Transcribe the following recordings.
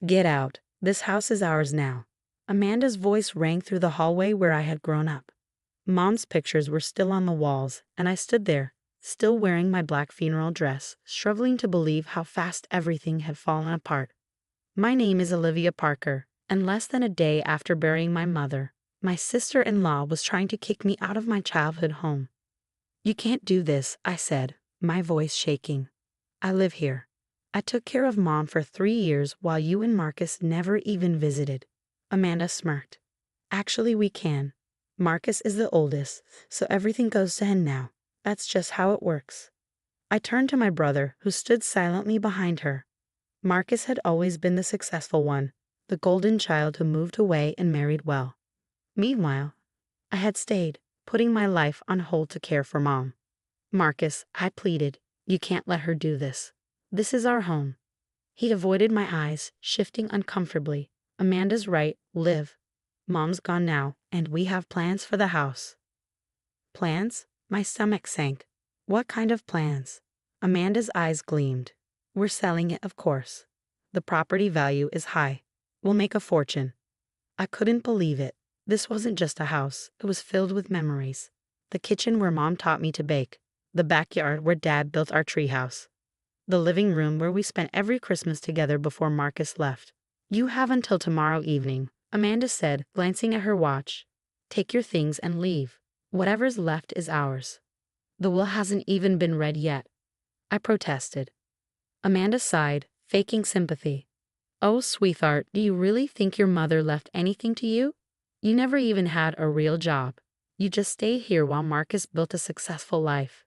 Get out. This house is ours now. Amanda's voice rang through the hallway where I had grown up. Mom's pictures were still on the walls, and I stood there, still wearing my black funeral dress, struggling to believe how fast everything had fallen apart. My name is Olivia Parker, and less than a day after burying my mother, my sister-in-law was trying to kick me out of my childhood home. "You can't do this," I said, my voice shaking. "I live here. I took care of Mom for 3 years while you and Marcus never even visited." Amanda smirked. "Actually, we can. Marcus is the oldest, so everything goes to him now. That's just how it works." I turned to my brother, who stood silently behind her. Marcus had always been the successful one, the golden child who moved away and married well. Meanwhile, I had stayed, putting my life on hold to care for Mom. "Marcus," I pleaded, "you can't let her do this. This is our home." He avoided my eyes, shifting uncomfortably. "Amanda's right, Liv. Mom's gone now, and we have plans for the house." "Plans?" My stomach sank. "What kind of plans?" Amanda's eyes gleamed. "We're selling it, of course. The property value is high. We'll make a fortune." I couldn't believe it. This wasn't just a house, it was filled with memories. The kitchen where Mom taught me to bake, the backyard where Dad built our treehouse, the living room where we spent every Christmas together before Marcus left. "You have until tomorrow evening," Amanda said, glancing at her watch. "Take your things and leave. Whatever's left is ours." "The will hasn't even been read yet," I protested. Amanda sighed, faking sympathy. "Oh, sweetheart, do you really think your mother left anything to you? You never even had a real job. You just stayed here while Marcus built a successful life."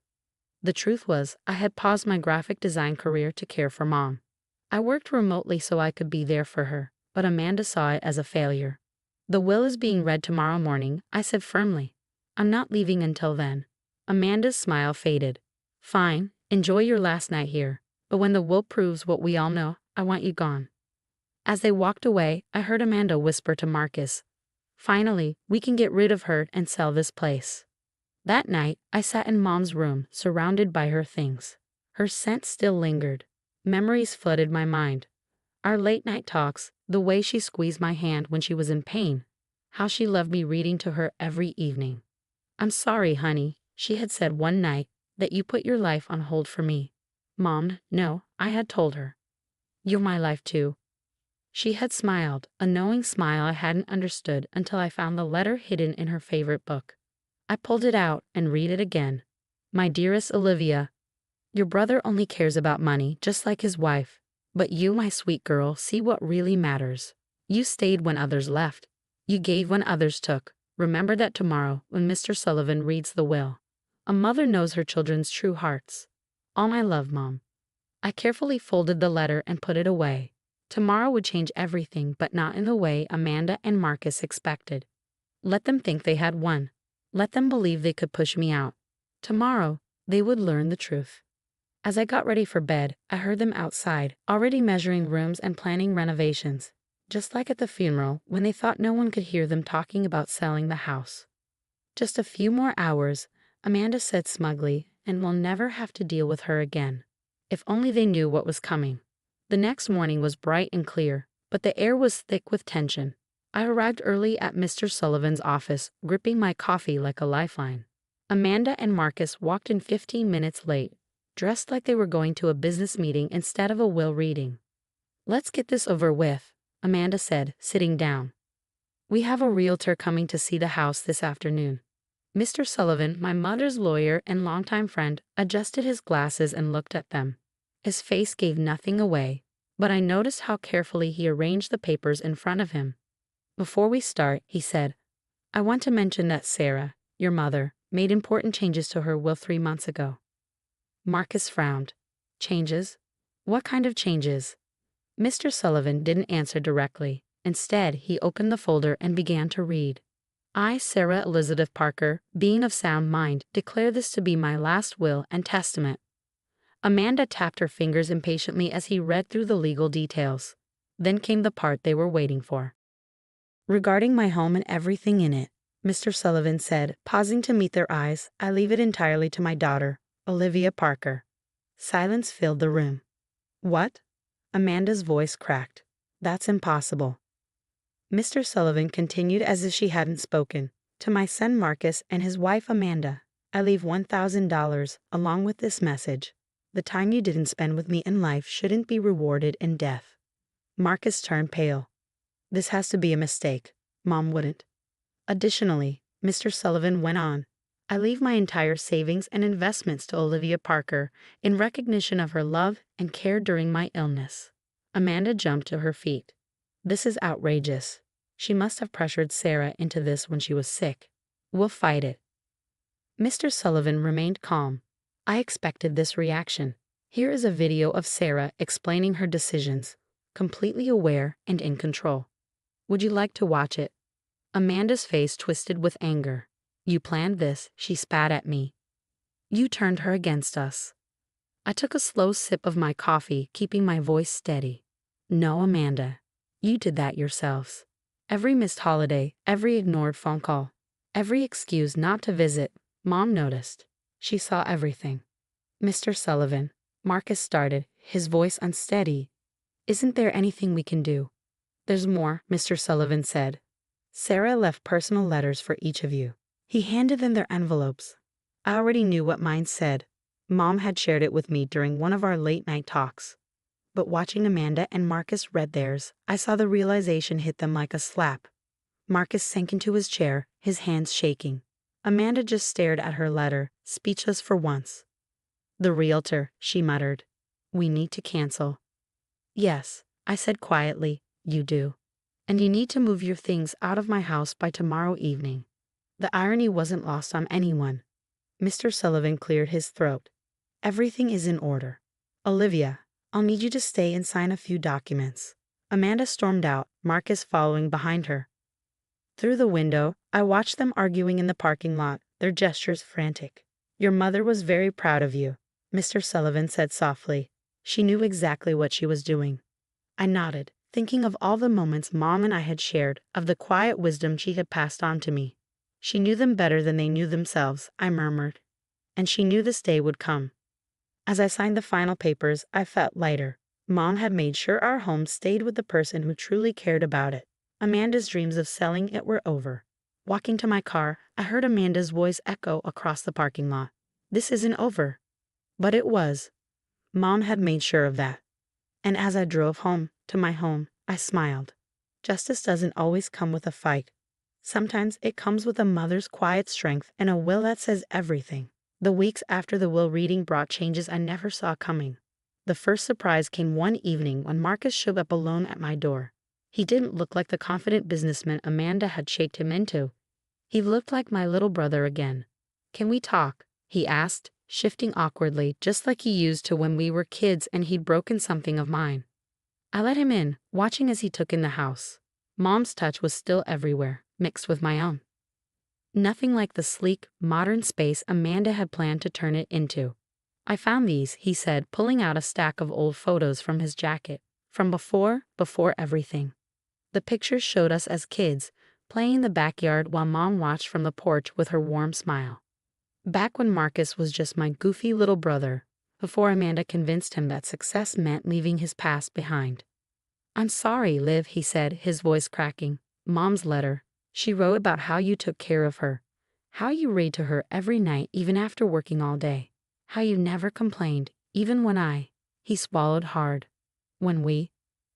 The truth was, I had paused my graphic design career to care for Mom. I worked remotely so I could be there for her, but Amanda saw it as a failure. "The will is being read tomorrow morning," I said firmly. "I'm not leaving until then." Amanda's smile faded. "Fine, enjoy your last night here, but when the will proves what we all know, I want you gone." As they walked away, I heard Amanda whisper to Marcus, "Finally, we can get rid of her and sell this place." That night, I sat in Mom's room, surrounded by her things. Her scent still lingered. Memories flooded my mind. Our late-night talks, the way she squeezed my hand when she was in pain, how she loved me reading to her every evening. "I'm sorry, honey," she had said one night, "that you put your life on hold for me." "Mom, no," I had told her. "You're my life too." She had smiled, a knowing smile I hadn't understood until I found the letter hidden in her favorite book. I pulled it out and read it again. "My dearest Olivia, your brother only cares about money, just like his wife. But you, my sweet girl, see what really matters. You stayed when others left. You gave when others took. Remember that tomorrow, when Mr. Sullivan reads the will. A mother knows her children's true hearts. All my love, Mom." I carefully folded the letter and put it away. Tomorrow would change everything, but not in the way Amanda and Marcus expected. Let them think they had won. Let them believe they could push me out. Tomorrow, they would learn the truth. As I got ready for bed, I heard them outside, already measuring rooms and planning renovations, just like at the funeral when they thought no one could hear them talking about selling the house. "Just a few more hours," Amanda said smugly, "and we'll never have to deal with her again." If only they knew what was coming. The next morning was bright and clear, but the air was thick with tension. I arrived early at Mr. Sullivan's office, gripping my coffee like a lifeline. Amanda and Marcus walked in 15 minutes late, dressed like they were going to a business meeting instead of a will reading. "Let's get this over with," Amanda said, sitting down. "We have a realtor coming to see the house this afternoon." Mr. Sullivan, my mother's lawyer and longtime friend, adjusted his glasses and looked at them. His face gave nothing away, but I noticed how carefully he arranged the papers in front of him. "Before we start," he said, "I want to mention that Sarah, your mother, made important changes to her will 3 months ago." Marcus frowned. "Changes? What kind of changes?" Mr. Sullivan didn't answer directly. Instead, he opened the folder and began to read. "I, Sarah Elizabeth Parker, being of sound mind, declare this to be my last will and testament." Amanda tapped her fingers impatiently as he read through the legal details. Then came the part they were waiting for. "Regarding my home and everything in it," Mr. Sullivan said, pausing to meet their eyes, "I leave it entirely to my daughter, Olivia Parker." Silence filled the room. "What?" Amanda's voice cracked. That's impossible. Mr. Sullivan continued as if she hadn't spoken. To my son Marcus and his wife Amanda, I leave $1,000 along with this message. The time you didn't spend with me in life shouldn't be rewarded in death. Marcus turned pale. This has to be a mistake. Mom wouldn't. Additionally, Mr. Sullivan went on, I leave my entire savings and investments to Olivia Parker in recognition of her love and care during my illness. Amanda jumped to her feet. This is outrageous. She must have pressured Sarah into this when she was sick. We'll fight it. Mr. Sullivan remained calm. I expected this reaction. Here is a video of Sarah explaining her decisions, completely aware and in control. Would you like to watch it? Amanda's face twisted with anger. You planned this, she spat at me. You turned her against us. I took a slow sip of my coffee, keeping my voice steady. No, Amanda. You did that yourselves. Every missed holiday, every ignored phone call, every excuse not to visit, Mom noticed. She saw everything. Mr. Sullivan, Marcus started, his voice unsteady. Isn't there anything we can do? There's more, Mr. Sullivan said. Sarah left personal letters for each of you. He handed them their envelopes. I already knew what mine said. Mom had shared it with me during one of our late-night talks. But watching Amanda and Marcus read theirs, I saw the realization hit them like a slap. Marcus sank into his chair, his hands shaking. Amanda just stared at her letter, speechless for once. The realtor, she muttered. We need to cancel. Yes, I said quietly, you do. And you need to move your things out of my house by tomorrow evening. The irony wasn't lost on anyone. Mr. Sullivan cleared his throat. Everything is in order. Olivia, I'll need you to stay and sign a few documents. Amanda stormed out, Marcus following behind her. Through the window, I watched them arguing in the parking lot, their gestures frantic. Your mother was very proud of you, Mr. Sullivan said softly. She knew exactly what she was doing. I nodded, thinking of all the moments Mom and I had shared, of the quiet wisdom she had passed on to me. She knew them better than they knew themselves, I murmured. And she knew this day would come. As I signed the final papers, I felt lighter. Mom had made sure our home stayed with the person who truly cared about it. Amanda's dreams of selling it were over. Walking to my car, I heard Amanda's voice echo across the parking lot. This isn't over. But it was. Mom had made sure of that. And as I drove home, to my home, I smiled. Justice doesn't always come with a fight. Sometimes it comes with a mother's quiet strength and a will that says everything. The weeks after the will reading brought changes I never saw coming. The first surprise came one evening when Marcus showed up alone at my door. He didn't look like the confident businessman Amanda had shaped him into. He looked like my little brother again. Can we talk? He asked, shifting awkwardly, just like he used to when we were kids and he'd broken something of mine. I let him in, watching as he took in the house. Mom's touch was still everywhere, mixed with my own. Nothing like the sleek, modern space Amanda had planned to turn it into. I found these, he said, pulling out a stack of old photos from his jacket, from before everything. The pictures showed us as kids, playing in the backyard while Mom watched from the porch with her warm smile. Back when Marcus was just my goofy little brother, before Amanda convinced him that success meant leaving his past behind. I'm sorry, Liv, he said, his voice cracking. Mom's letter. She wrote about how you took care of her, how you read to her every night even after working all day, how you never complained, even when he swallowed hard.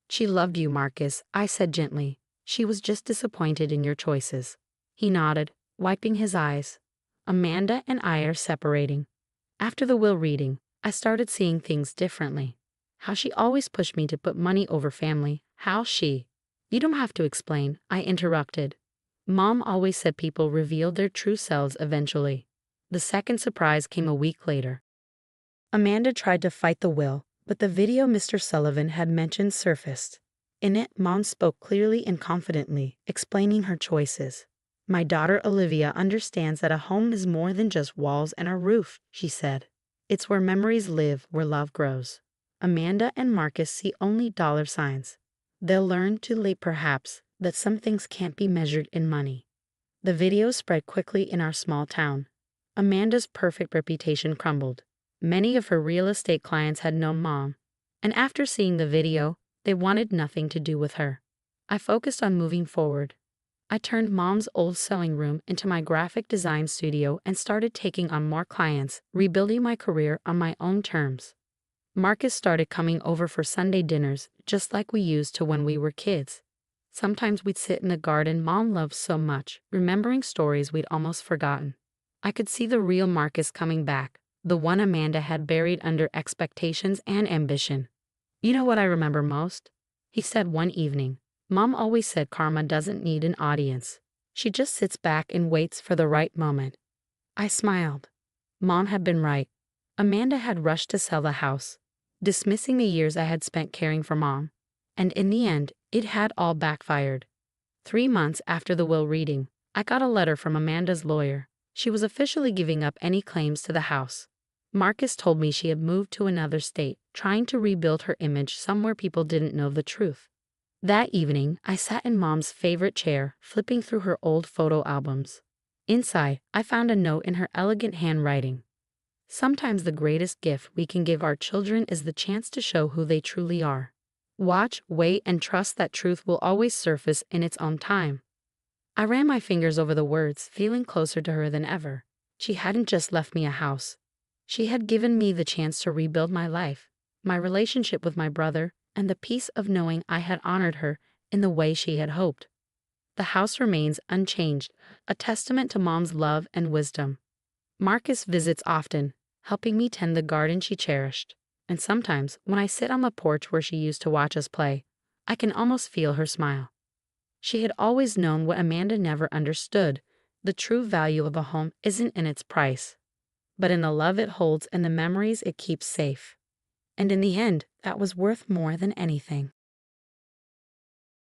She loved you, Marcus, I said gently. She was just disappointed in your choices. He nodded, wiping his eyes. Amanda and I are separating. After the will reading, I started seeing things differently. How she always pushed me to put money over family, You don't have to explain, I interrupted. Mom always said people revealed their true selves eventually. The second surprise came a week later. Amanda tried to fight the will, but the video Mr. Sullivan had mentioned surfaced. In it, Mom spoke clearly and confidently, explaining her choices. My daughter Olivia understands that a home is more than just walls and a roof, she said. It's where memories live, where love grows. Amanda and Marcus see only dollar signs. They'll learn too late perhaps that some things can't be measured in money. The video spread quickly in our small town. Amanda's perfect reputation crumbled. Many of her real estate clients had known Mom, and after seeing the video, They wanted nothing to do with her. I focused on moving forward. I turned Mom's old sewing room into my graphic design studio and started taking on more clients, rebuilding my career on my own terms. Marcus started coming over for Sunday dinners, just like we used to when we were kids. Sometimes we'd sit in the garden Mom loved so much, remembering stories we'd almost forgotten. I could see the real Marcus coming back, the one Amanda had buried under expectations and ambition. You know what I remember most? He said one evening. Mom always said karma doesn't need an audience. She just sits back and waits for the right moment. I smiled. Mom had been right. Amanda had rushed to sell the house, dismissing the years I had spent caring for Mom. And in the end, it had all backfired. 3 months after the will reading, I got a letter from Amanda's lawyer. She was officially giving up any claims to the house. Marcus told me she had moved to another state, trying to rebuild her image somewhere people didn't know the truth. That evening, I sat in Mom's favorite chair, flipping through her old photo albums. Inside, I found a note in her elegant handwriting. Sometimes the greatest gift we can give our children is the chance to show who they truly are. Watch, wait, and trust that truth will always surface in its own time. I ran my fingers over the words, feeling closer to her than ever. She hadn't just left me a house. She had given me the chance to rebuild my life, my relationship with my brother, and the peace of knowing I had honored her in the way she had hoped. The house remains unchanged, a testament to Mom's love and wisdom. Marcus visits often, helping me tend the garden she cherished. And sometimes, when I sit on the porch where she used to watch us play, I can almost feel her smile. She had always known what Amanda never understood. The true value of a home isn't in its price, but in the love it holds and the memories it keeps safe. And in the end, that was worth more than anything.